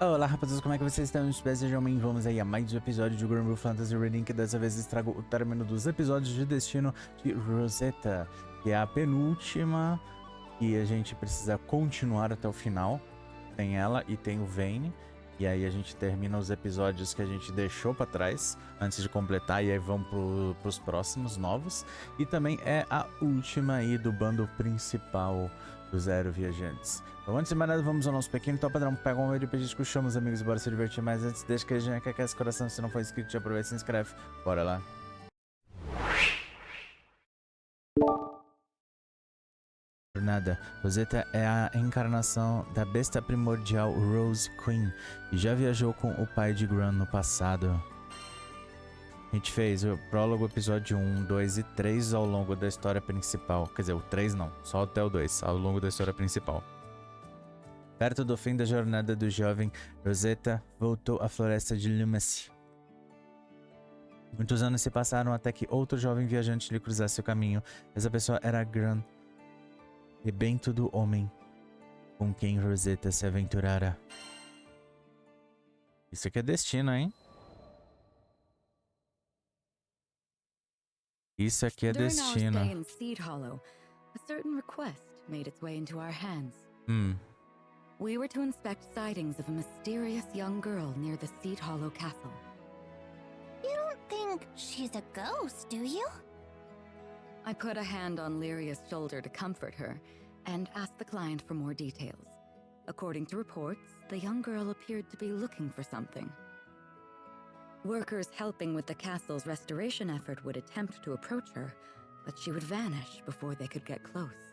Olá rapaziada, como é que vocês estão? Sejam bem, vamos aí a mais um episódio de Granblue Fantasy Relink. Dessa vez trago o término dos episódios de Destino de Rosetta, que é a penúltima e a gente precisa continuar até o final. Tem ela e tem o Vem, e aí a gente termina os episódios que a gente deixou pra trás antes de completar, e aí vamos pros próximos novos. E também é a última aí do bando principal do Zero Viajantes. Então antes de mais nada, vamos ao nosso pequeno top padrão. Pega um vídeo, pedir, chama os amigos, bora se divertir. Mas antes, deixa que a gente quer esse coração. Se não for inscrito, já aproveita e se inscreve. Bora lá. Jornada. Rosetta é a encarnação da besta primordial Rose Queen e já viajou com o pai de Gran no passado. A gente fez o prólogo, episódio 1, 2 e 3 ao longo da história principal. Quer dizer, o 3 não, só até o 2, ao longo da história principal. Perto do fim da jornada do jovem, Rosetta voltou à floresta de Lumacy. Muitos anos se passaram até que outro jovem viajante lhe cruzasse o caminho. Essa pessoa era Gran, rebento do homem com quem Rosetta se aventurara. Isso aqui é destino, hein? Isso aqui é destino. We were to inspect sightings of a mysterious young girl near the Seed Hollow Castle. You don't think she's a ghost, do you? I put a hand on Lyria's shoulder to comfort her and asked the client for more details. According to reports, the young girl appeared to be looking for something. Workers helping with the castle's restoration effort would attempt to approach her, but she would vanish before they could get close.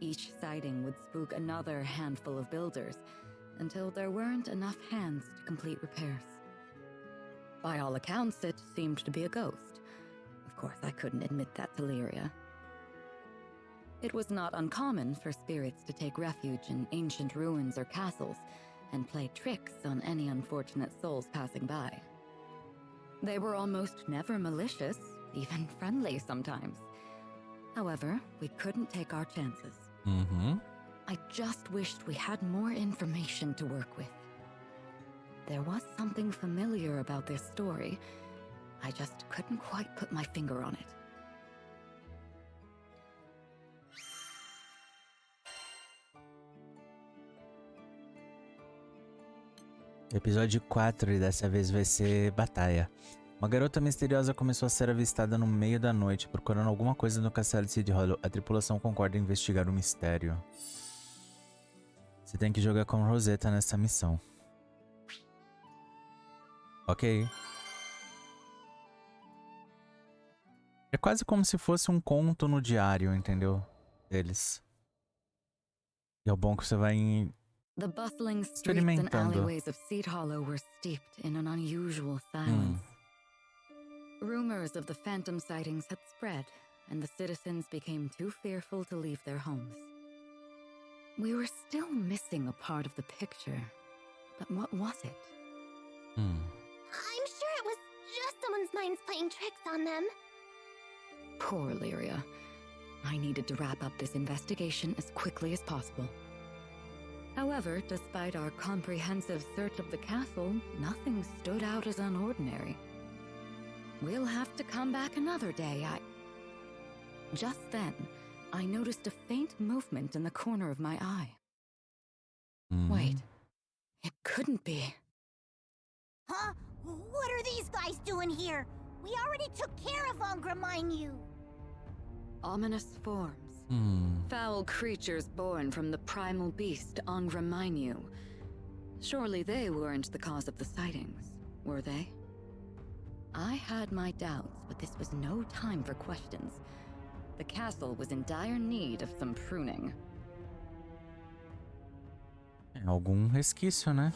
Each sighting would spook another handful of builders, until there weren't enough hands to complete repairs. By all accounts, it seemed to be a ghost. Of course, I couldn't admit that to Lyria. It was not uncommon for spirits to take refuge in ancient ruins or castles, and play tricks on any unfortunate souls passing by. They were almost never malicious, even friendly sometimes. However, we couldn't take our chances. I just wished we had more information to work with. There was something familiar about this story. I just couldn't quite put my finger on it. Episódio 4, e dessa vez vai ser batalha. Uma garota misteriosa começou a ser avistada no meio da noite, procurando alguma coisa no castelo de Seed Hollow. A tripulação concorda em investigar o mistério. Você tem que jogar com Rosetta nessa missão. Ok. É quase como se fosse um conto no diário, entendeu? Deles. E é o bom que você vai The bustling streets and alleyways of Seed Hollow were steeped in an unusual silence. Rumors of the phantom sightings had spread, and the citizens became too fearful to leave their homes. We were still missing a part of the picture, but what was it? I'm sure it was just someone's minds playing tricks on them. Poor Lyria. I needed to wrap up this investigation as quickly as possible. However, despite our comprehensive search of the castle, nothing stood out as unordinary. We'll have to come back another day. Just then, I noticed a faint movement in the corner of my eye. Wait, it couldn't be. Huh? What are these guys doing here? We already took care of Angraminyu. Ominous forms. Foul creatures born from the primal beast Angraminyu. Surely they weren't the cause of the sightings, were they? I had my doubts, but this was no time for questions. The castle was in dire need of some pruning. Algum resquício, né?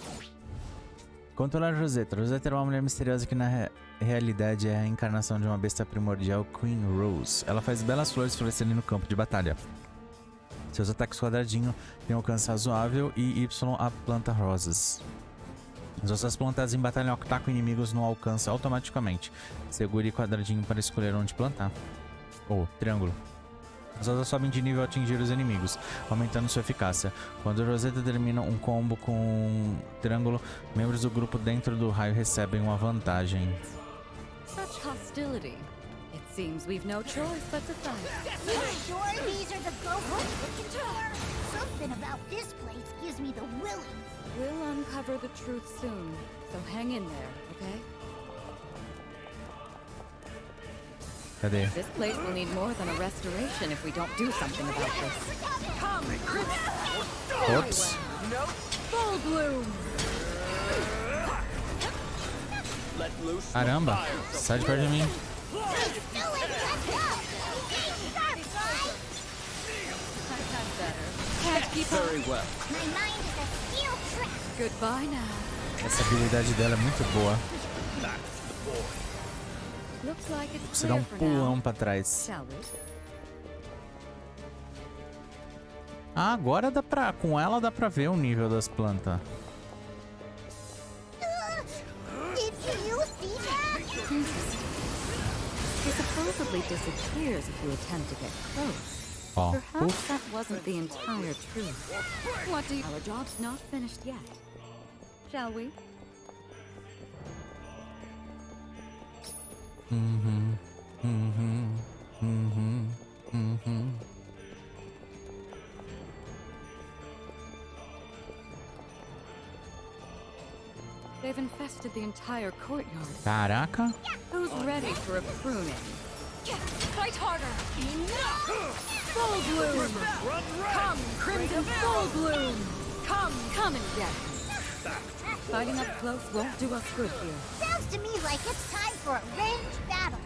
Controlar Rosetta. Rosetta era uma mulher misteriosa que na realidade é a encarnação de uma besta primordial, Queen Rose. Ela faz belas flores florescerem no campo de batalha. Seus ataques quadradinho têm alcance razoável e Y a planta rosas. As outras plantas em batalha atacam inimigos no alcance automaticamente. Segure quadradinho para escolher onde plantar. Ou triângulo. As asas sobem de nível ao atingir os inimigos, aumentando sua eficácia. Quando Rosetta termina um combo com um triângulo, membros do grupo dentro do raio recebem uma vantagem. Such hostility. It seems we've no choice but to fight. You sure these are the ghosts looking for? Something about this place gives me the willies. We'll uncover the truth soon, so hang in there, okay? Cadê? This place will need more than a restoration if we don't do something about this. Come, Ops. full bloom! Caramba, sai de perto de mim. Let's do it! Let's go! Hey, sharp, guys! I've had better. Can't keep Very well. My mind is a steel trap. Goodbye now. Essa habilidade dela é muito boa. Looks like it's Você dá clear um for pulão now. pra trás. Shall we? Ah, agora dá pra... Com ela dá pra ver o nível das plantas. Did you see that? Interesting. It supposedly disappears if you attempt to get close. Ó, Perhaps uf. that wasn't the entire truth. What do you... Our job's not finished yet. Shall we? They've infested the entire courtyard. Caraca. Who's ready for a pruning? Fight harder! Full bloom! Come, crimson full bloom! Come and get me. Fighting up close won't do us good here. Sounds to me like it's time for a ranged battle.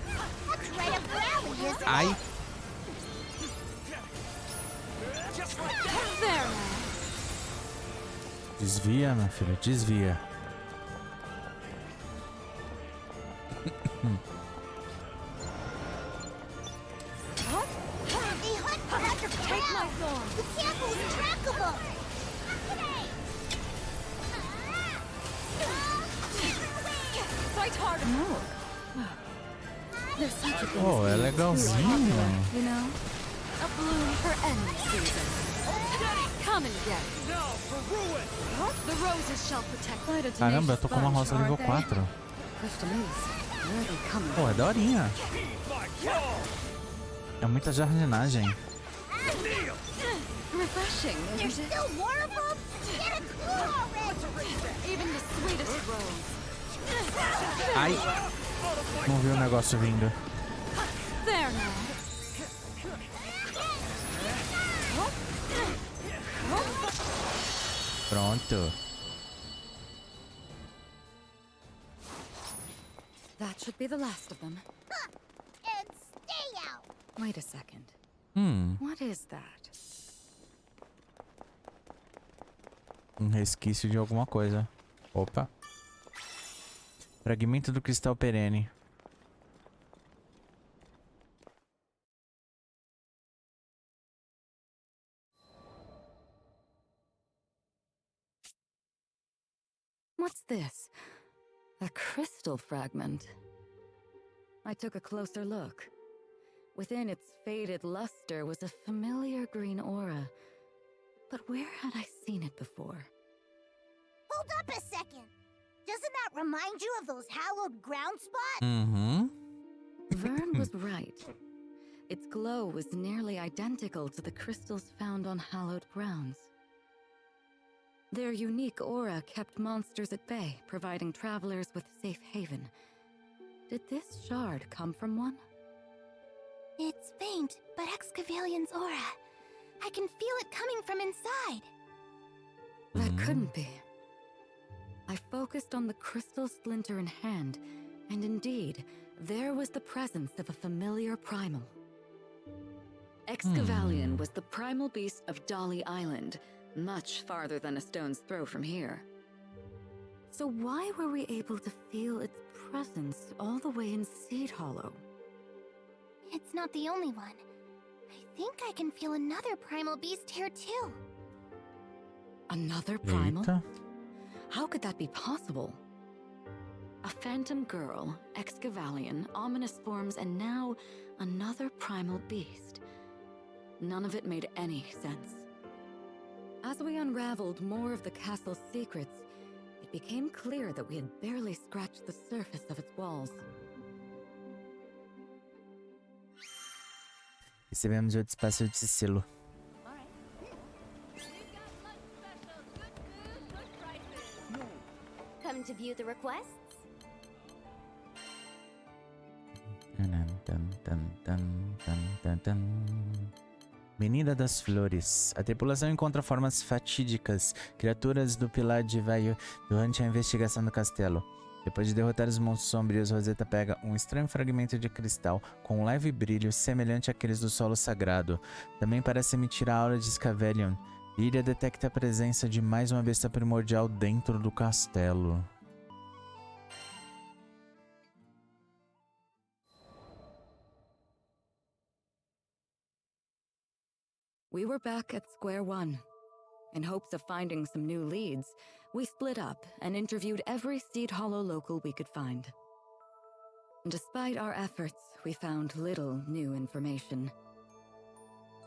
That's right up your alley, isn't it? Ai. There now! Desvia, meu filho, desvia. They hunt for under Take my thorn! You can't lose track of them. Fight harder! No. There's such a thing Oh, as é being too legalzinho. popular, you know? A bloom for any season. Come and get me. The roses shall protect. Quite a Caramba, eu tô com uma tenacious rosa nível bunch, aren't they? 4. Push to lose. Where are they coming Pô, é daorinha. É muita jardinagem. Refreshing, There's isn't it? still more of them? Get a clue already! Even the sweetest rose. Ai. Não vi o negócio vindo. There now. Pronto. That should be the last of them. And stay out! Wait a second. What is that? Resquício de alguma coisa. Opa. Fragmento do cristal perene. What's this? A crystal fragment. I took a closer look. Within its faded luster was a familiar green aura. But where had I seen it before? Hold up a second. Doesn't that remind you of those hallowed ground spots? Uhum. Vern was right. Its glow was nearly identical to the crystals found on hallowed grounds. Their unique aura kept monsters at bay, providing travelers with safe haven. Did this shard come from one? It's faint, but Excavalian's aura. I can feel it coming from inside. That couldn't be. I focused on the crystal splinter in hand, and indeed, there was the presence of a familiar primal. Excavalion was the primal beast of Dolly Island, much farther than a stone's throw from here. So why were we able to feel its presence all the way in Seed Hollow? It's not the only one. I think I can feel another primal beast here too. Another primal? Eita. How could that be possible? A phantom girl, Excavalion, ominous forms, and now another primal beast. none of it made any sense. As we unraveled more of the castle's secrets, it became clear that we had barely scratched the surface of its walls. Recebemos o despacho de selo. Come to view the requests? Menina das Flores. A tripulação encontra formas fatídicas, criaturas do pilar de Vaio durante a investigação do castelo. Depois de derrotar os monstros sombrios, Rosetta pega um estranho fragmento de cristal com um leve brilho semelhante àqueles do solo sagrado. Também parece emitir a aura de Scavelion. Lyria detecta a presença de mais uma besta primordial dentro do castelo. We were back at square one. In hopes of finding some new leads, we split up and interviewed every Steed Hollow local we could find. Despite our efforts, we found little new information.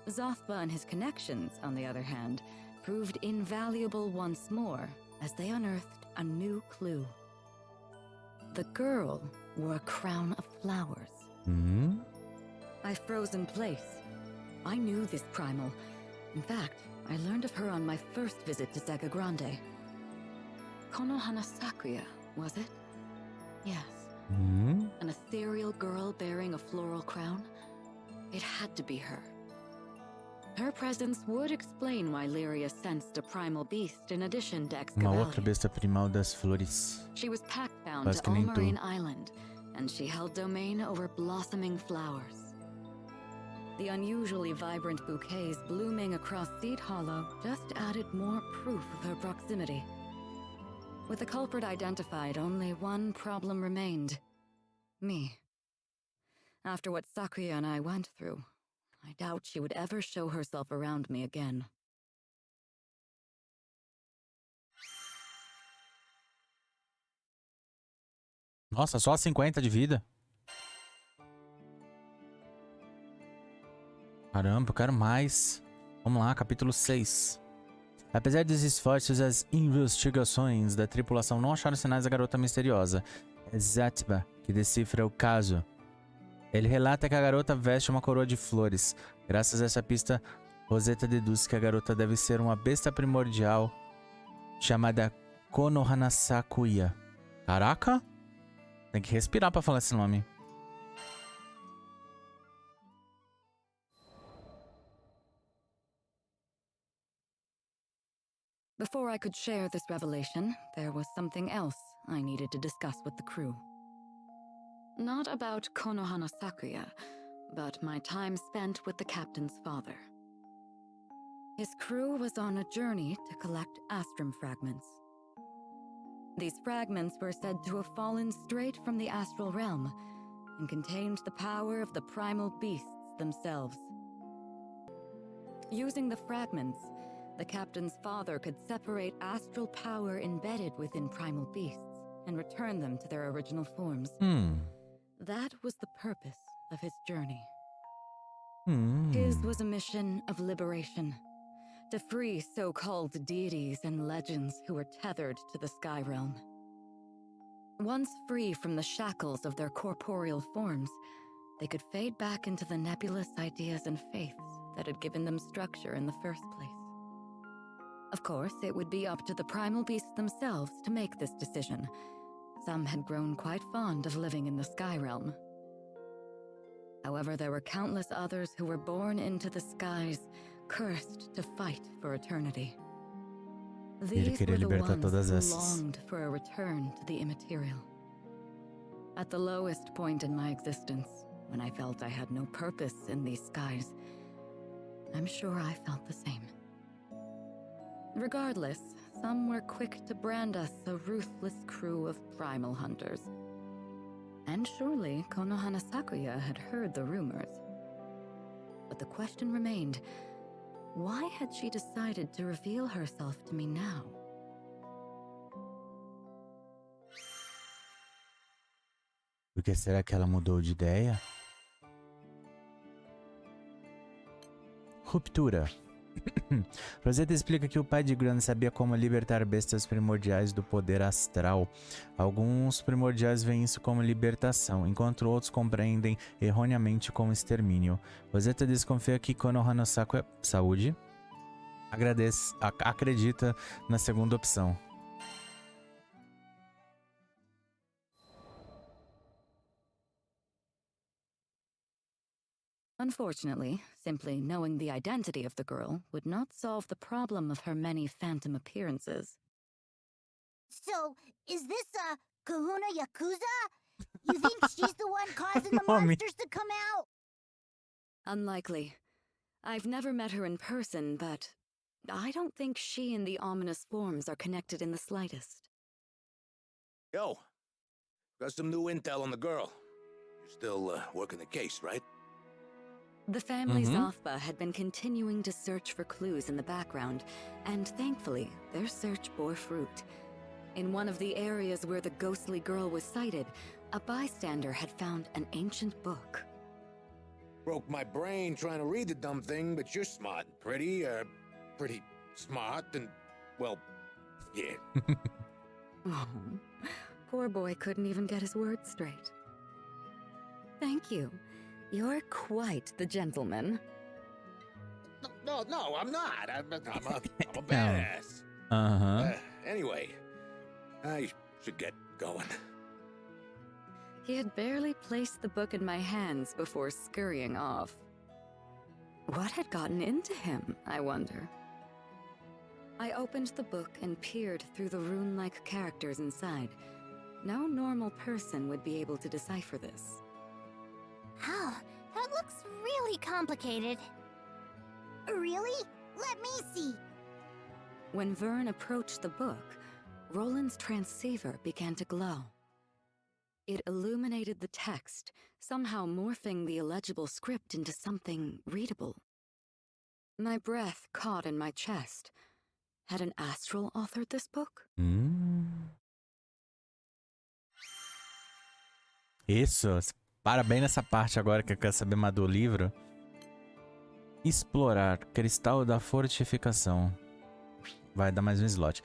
Zothba and his connections, on the other hand, proved invaluable once more as they unearthed a new clue. The girl wore a crown of flowers. I froze in place. I knew this primal. In fact, I learned of her on my first visit to Sega Grande. Konohana Sakuya, was it? Yes. An ethereal girl bearing a floral crown? It had to be her. Her presence would explain why Lyria sensed a primal beast in addition to Uma Excavalion. outra besta primal das flores. She was pack-bound Quase to que nem tu. Ulmarine Island, and she held domain over blossoming flowers. The unusually vibrant bouquets blooming across Steed Hollow just added more proof of her proximity. With the culprit identified, only one problem remained. Me. After what Sakuya and I went through, I doubt she would ever show herself around me again. Nossa, só 50 de vida? Caramba, eu quero mais. Vamos lá, capítulo 6. Apesar dos esforços, as investigações da tripulação não acharam sinais da garota misteriosa. É Zatba que decifra o caso. Ele relata que a garota veste uma coroa de flores. Graças a essa pista, Rosetta deduz que a garota deve ser uma besta primordial chamada Konohana Sakuya. Caraca! Tem que respirar pra falar esse nome. Before I could share this revelation, there was something else I needed to discuss with the crew. Not about Konohana Sakuya, but my time spent with the captain's father. His crew was on a journey to collect Astrum fragments. These fragments were said to have fallen straight from the astral realm and contained the power of the primal beasts themselves. Using the fragments, the captain's father could separate astral power embedded within primal beasts and return them to their original forms. That was the purpose of his journey. His was a mission of liberation, to free so-called deities and legends who were tethered to the sky realm. Once free from the shackles of their corporeal forms, they could fade back into the nebulous ideas and faiths that had given them structure in the first place. Of course, it would be up to the primal beasts themselves to make this decision. Some had grown quite fond of living in the sky realm. However, there were countless others who were born into the skies, cursed to fight for eternity. These were the ones who longed for a return to the immaterial. At the lowest point in my existence, when I felt I had no purpose in these skies, I'm sure I felt the same. Regardless, some were quick to brand us a ruthless crew of primal hunters. And surely Konohana Sakuya had heard the rumors. But the question remained, why had she decided to reveal herself to me now? Por que será que ela mudou de ideia? Ruptura. Rosetta explica que o pai de Gran sabia como libertar bestas primordiais do poder astral. Alguns primordiais veem isso como libertação, enquanto outros compreendem erroneamente como extermínio. Rosetta desconfia que Konohana Sakuya, saúde, acredita na segunda opção. Unfortunately, simply knowing the identity of the girl would not solve the problem of her many phantom appearances. So, is this a Kahuna Yakuza? You think she's the one causing the Mommy. monsters to come out? Unlikely. I've never met her in person, but I don't think she and the ominous forms are connected in the slightest. Yo, got some new intel on the girl. You're still working the case, right? The family Zathba had been continuing to search for clues in the background, and thankfully, their search bore fruit. In one of the areas where the ghostly girl was sighted, a bystander had found an ancient book. Broke my brain trying to read the dumb thing, but you're smart and pretty smart and, well, yeah. Oh, poor boy couldn't even get his words straight. Thank you. You're quite the gentleman. No, I'm not. I'm a badass. Anyway, I should get going. He had barely placed the book in my hands before scurrying off. What had gotten into him, I wonder? I opened the book and peered through the rune-like characters inside. No normal person would be able to decipher this. Oh, that looks really complicated. Really? Let me see. When Vern approached the book, Roland's transceiver began to glow. It illuminated the text, somehow morphing the illegible script into something readable. My breath caught in my chest. Had an astral authored this book? Isso, para bem nessa parte agora que eu quero saber mais do livro. Explorar, cristal da fortificação. Vai dar mais um slot.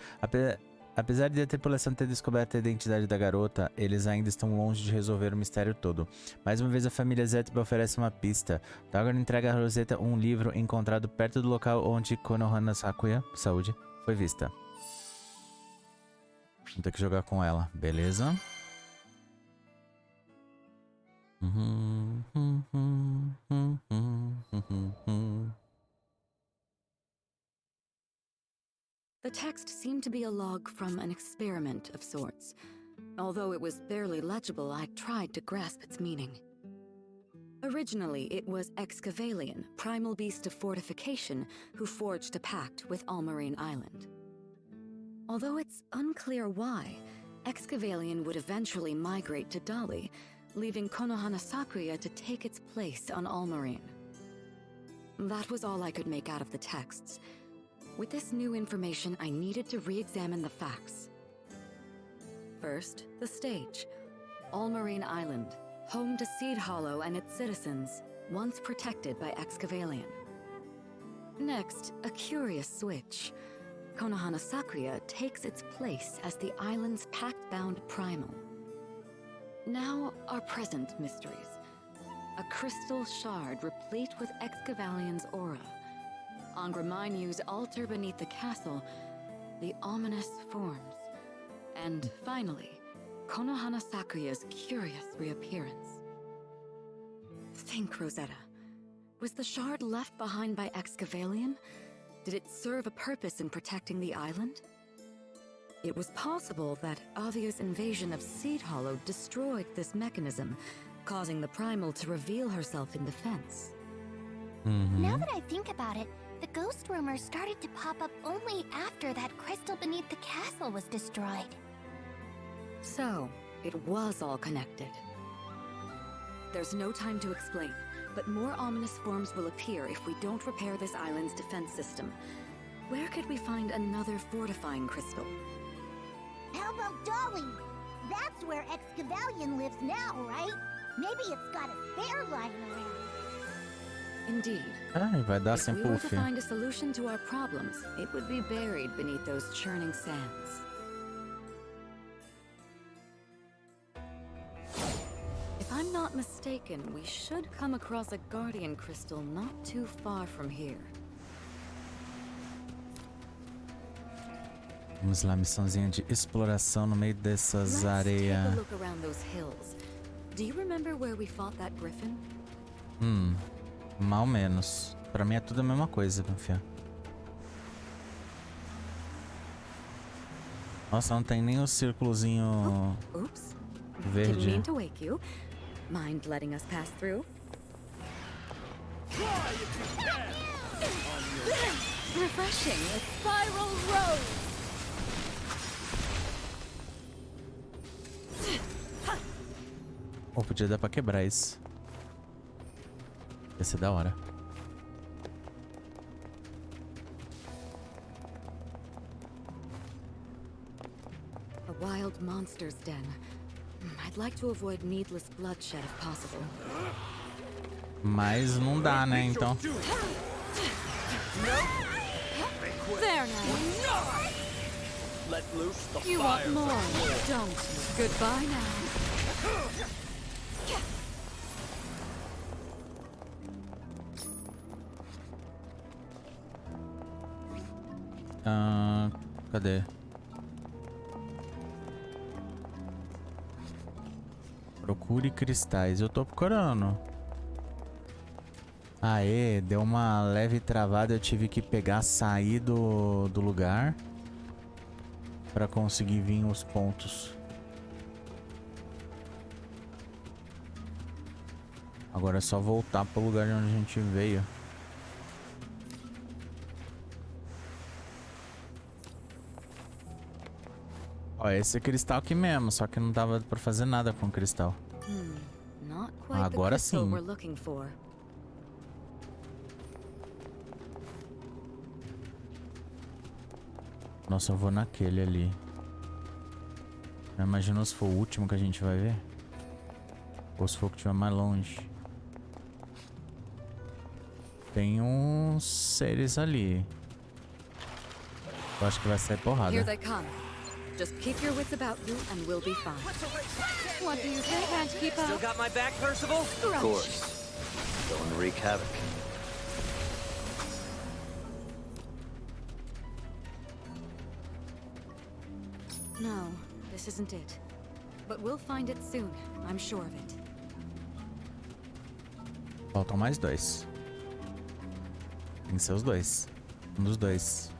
Apesar de a tripulação ter descoberto a identidade da garota, eles ainda estão longe de resolver o mistério todo. Mais uma vez a família Zetba oferece uma pista. Agora entrega a Rosetta um livro encontrado perto do local onde Konohana Sakuya, saúde, foi vista. Vou ter que jogar com ela, beleza? The text seemed to be a log from an experiment of sorts. Although it was barely legible, I tried to grasp its meaning. Originally, it was Excavalion, primal beast of fortification, who forged a pact with Almarine Island. Although it's unclear why, Excavalion would eventually migrate to Dali, leaving Konohana Sakuya to take its place on Almarine. That was all I could make out of the texts. With this new information, I needed to re-examine the facts. First, the stage. Almarine Island, home to Seed Hollow and its citizens, once protected by Excavalion. Next, a curious switch. Konohana Sakuya takes its place as the island's pact-bound primal. Now, our present mysteries. A crystal shard replete with Excavallion's aura. On Graminu's altar beneath the castle, the ominous forms. And finally, Konohana Sakuya's curious reappearance. Think, Rosetta. Was the shard left behind by Excavalion? Did it serve a purpose in protecting the island? It was possible that Avia's invasion of Seed Hollow destroyed this mechanism, causing the primal to reveal herself in defense. Now that I think about it, the ghost rumors started to pop up only after that crystal beneath the castle was destroyed. So, it was all connected. There's no time to explain, but more ominous forms will appear if we don't repair this island's defense system. Where could we find another fortifying crystal? How about Dolly? That's where Excavalion lives now, right? Maybe it's got a spare lying around. Indeed. Ai, vai dar If sem we were to puff. find a solution to our problems, it would be buried beneath those churning sands. If I'm not mistaken, we should come across a guardian crystal not too far from here. Vamos lá, missãozinha de exploração no meio dessas areias. Let's take a look around those hills. Do you remember where we fought that griffin? Mal menos. Pra mim é tudo a mesma coisa, confia. Nossa, não tem nem o círculozinho Oops. verde. Didn't mean to wake you. Mind letting us pass through? Refreshing, a spiral road. Ou podia dar pra quebrar isso. Ia ser da hora. A wild monster's den. I'd like to avoid needless bloodshed if possible. Mas não dá, né? Então. There now. Let loose the You want fire. more, don't you? Goodbye now. Cadê? Procure cristais. Eu tô procurando. Aê, deu uma leve travada. Eu tive que pegar, sair do lugar pra conseguir vir os pontos. Agora é só voltar pro lugar de onde a gente veio. Ó, esse cristal aqui mesmo, só que não dava pra fazer nada com o cristal. Not quite the Agora crystal sim. we're looking for. Nossa, eu vou naquele ali. Não imagino se for o último que a gente vai ver. Ou se for o que estiver mais longe. Tem uns seres ali. Eu acho que vai sair porrada. Here they come. Just keep your wits about you and we'll be fine. What do you think? Can't keep Still up? got my back, Percival? Grudge. Of course. Going to wreak havoc. No, this isn't it. But we'll find it soon. I'm sure of it. Faltam mais dois. Tem que ser os dois. Um dos dois.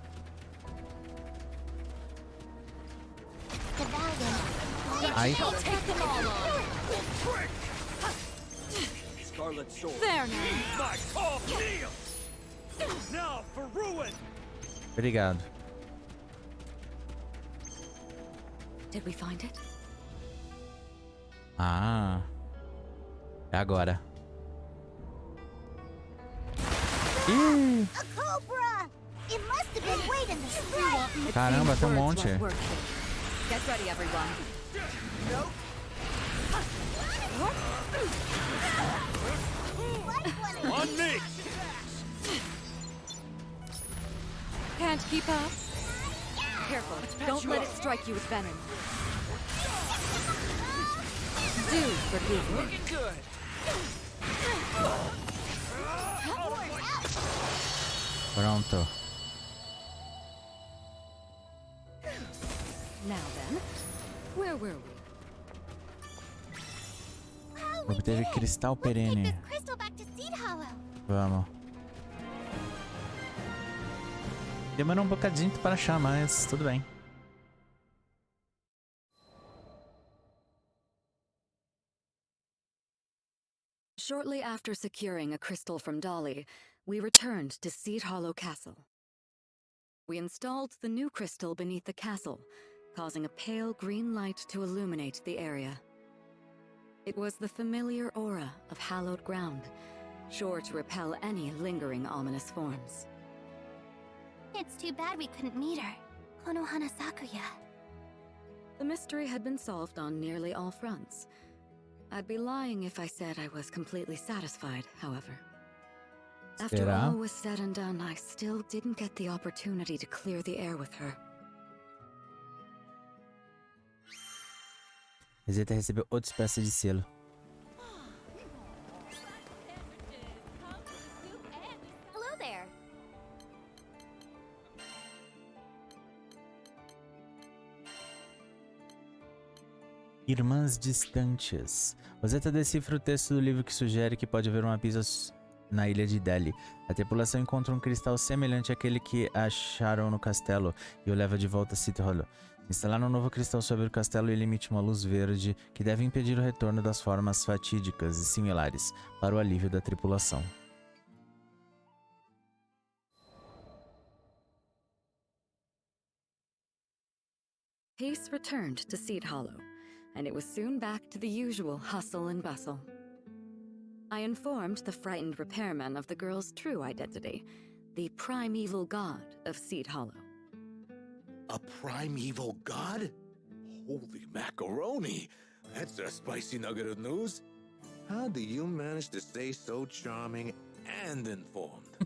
The Valiant. Ai, Take them all on. Scarlet Sword. There now. My call, kneel! Now for ruin! obrigado. Did we find it? Ah. É agora. Ih, A cobra! It must have been waiting the street. caramba, tem um monte. Words won't work here. Get ready, everyone. On me! Can't keep up? Careful, don't let it strike you with venom. Do forgive me. Looking good! Pronto. Now then, where were we? Obteve cristal Take perene. this crystal back to Seed Hollow. Vamos. Demorou um bocadinho para achar, mas tudo bem. Shortly after securing a crystal from Dolly, we returned to Seed Hollow Castle. We installed the new crystal beneath the castle, causing a pale green light to illuminate the area. It was the familiar aura of hallowed ground, sure to repel any lingering ominous forms. It's too bad we couldn't meet her. Konohana Sakuya. The mystery had been solved on nearly all fronts. I'd be lying if I said I was completely satisfied, however. After Será? all was said and done, I still didn't get the opportunity to clear the air with her. Rosetta recebeu outra espécie de selo. Hello there. Irmãs distantes. Rosetta decifra o texto do livro que sugere que pode haver uma pista na ilha de Delhi. A tripulação encontra um cristal semelhante àquele que acharam no castelo e o leva de volta a City Hollow. Instalar um novo cristal sobre o castelo ele emite uma luz verde que deve impedir o retorno das formas fatídicas e similares para o alívio da tripulação. Peace returned to Seed Hollow, and it was soon back to the usual hustle and bustle. I informed the frightened repairman of the girl's true identity, the primeval god of Seed Hollow. A primeval god? Holy macaroni! That's a spicy nugget of news. How do you manage to stay so charming and informed?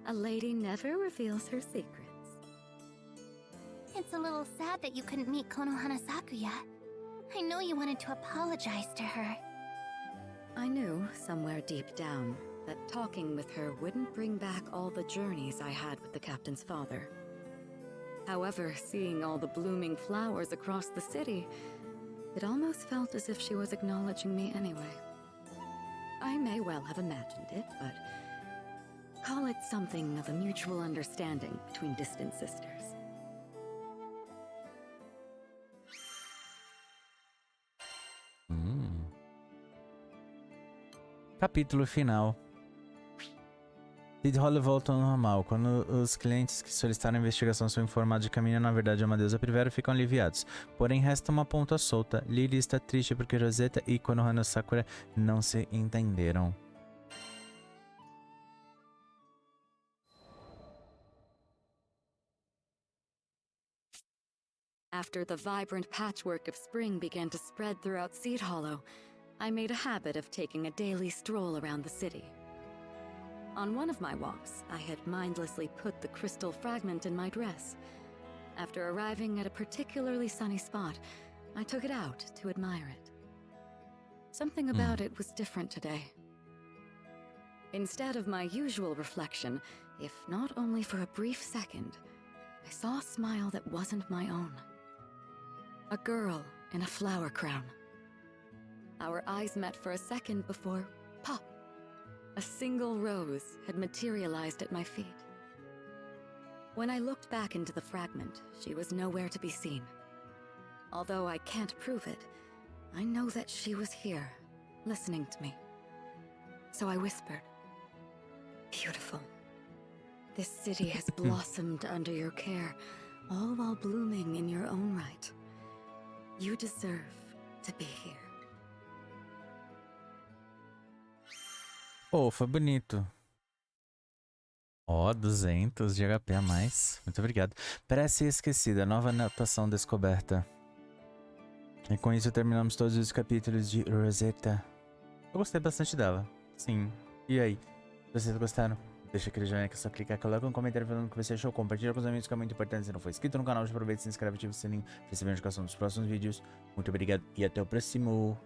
A lady never reveals her secrets. It's a little sad that you couldn't meet Konohana Sakuya. I know you wanted to apologize to her. I knew, somewhere deep down, that talking with her wouldn't bring back all the journeys I had with the captain's father. However, seeing all the blooming flowers across the city, it almost felt as if she was acknowledging me anyway. I may well have imagined it, but call it something of a mutual understanding between distant sisters. Capítulo final. Seed Hollow volta ao normal. Quando os clientes que solicitaram a investigação são informados de que a menina na verdade é uma deusa Primavera, ficam aliviados. Porém, resta uma ponta solta. Lily está triste porque Rosetta e Konohana Sakura não se entenderam. After the vibrant patchwork of spring began to spread throughout Seed Hollow, I made a habit of taking a daily stroll around the city. On one of my walks, I had mindlessly put the crystal fragment in my dress. After arriving at a particularly sunny spot, I took it out to admire it. Something about it was different today. Instead of my usual reflection, if not only for a brief second, I saw a smile that wasn't my own. A girl in a flower crown. Our eyes met for a second before, pop! A single rose had materialized at my feet. When I looked back into the fragment, she was nowhere to be seen. Although I can't prove it, I know that she was here, listening to me. So I whispered, "Beautiful. This city has blossomed under your care, all while blooming in your own right. You deserve to be here." Oh, foi bonito. Ó, 200 de HP a mais. Muito obrigado. Prece esquecida. Nova anotação descoberta. E com isso terminamos todos os capítulos de Rosetta. Eu gostei bastante dela. Sim. E aí? Se vocês gostaram, deixa aquele joinha que é só clicar, coloca um comentário falando o que você achou, compartilha com os amigos que é muito importante. Se não for inscrito no canal, já aproveita, se inscreve, ativa o sininho, recebe a notificação dos próximos vídeos. Muito obrigado e até o próximo.